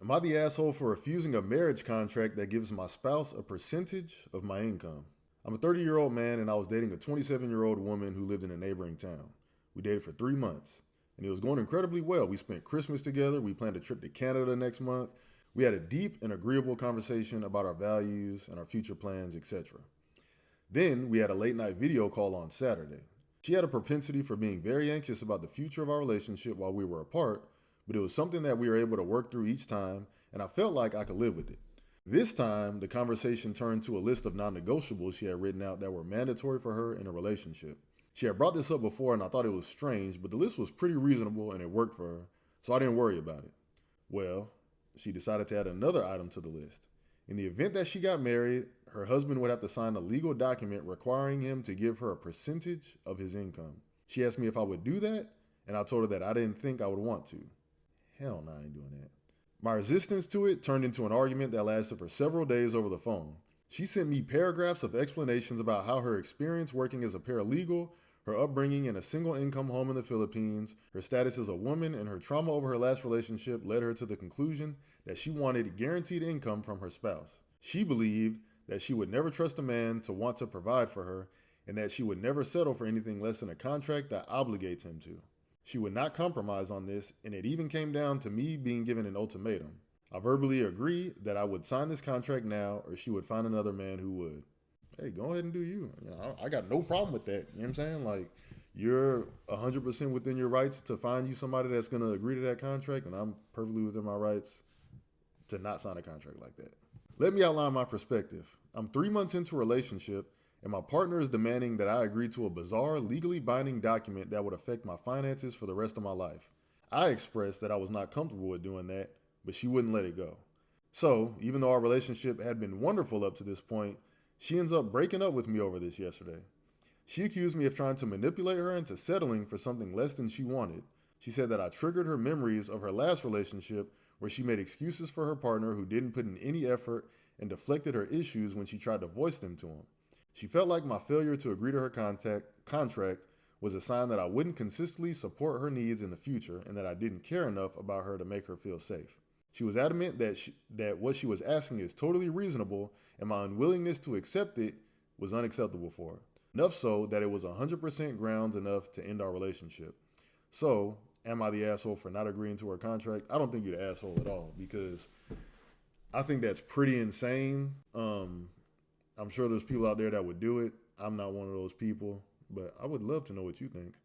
Am I the asshole for refusing a marriage contract that gives my spouse a percentage of my income? I'm a 30-year-old man and I was dating a 27-year-old woman who lived in a neighboring town. We dated for 3 months and it was going incredibly well. We spent Christmas together. We planned a trip to Canada next month. We had a deep and agreeable conversation about our values and our future plans, etc. Then we had a late night video call on Saturday. She had a propensity for being very anxious about the future of our relationship while we were apart, but it was something that we were able to work through each time, and I felt like I could live with it. This time, the conversation turned to a list of non negotiables she had written out that were mandatory for her in a relationship. She had brought this up before, and I thought it was strange, but the list was pretty reasonable and it worked for her, so I didn't worry about it. Well, she decided to add another item to the list. In the event that she got married, her husband would have to sign a legal document requiring him to give her a percentage of his income. She asked me if I would do that, and I told her that I didn't think I would want to. Hell no, I ain't doing that. My resistance to it turned into an argument that lasted for several days over the phone. She sent me paragraphs of explanations about how her experience working as a paralegal, her upbringing in a single income home in the Philippines, her status as a woman, and her trauma over her last relationship led her to the conclusion that she wanted guaranteed income from her spouse. She believed that she would never trust a man to want to provide for her, and that she would never settle for anything less than a contract that obligates him to. She would not compromise on this, and it even came down to me being given an ultimatum. I verbally agreed that I would sign this contract now, or she would find another man who would. Hey, go ahead and do you. I got no problem with that. You know what I'm saying? Like, you're 100% within your rights to find you somebody that's going to agree to that contract, and I'm perfectly within my rights to not sign a contract like that. Let me outline my perspective. I'm 3 months into a relationship, and my partner is demanding that I agree to a bizarre, legally binding document that would affect my finances for the rest of my life. I expressed that I was not comfortable with doing that, but she wouldn't let it go. So, even though our relationship had been wonderful up to this point, she ends up breaking up with me over this yesterday. She accused me of trying to manipulate her into settling for something less than she wanted. She said that I triggered her memories of her last relationship where she made excuses for her partner who didn't put in any effort and deflected her issues when she tried to voice them to him. She felt like my failure to agree to her contract was a sign that I wouldn't consistently support her needs in the future and that I didn't care enough about her to make her feel safe. She was adamant that what she was asking is totally reasonable and my unwillingness to accept it was unacceptable for her. Enough so that it was 100% grounds enough to end our relationship. So, am I the asshole for not agreeing to her contract? I don't think you're the asshole at all because I think that's pretty insane. I'm sure there's people out there that would do it. I'm not one of those people, but I would love to know what you think.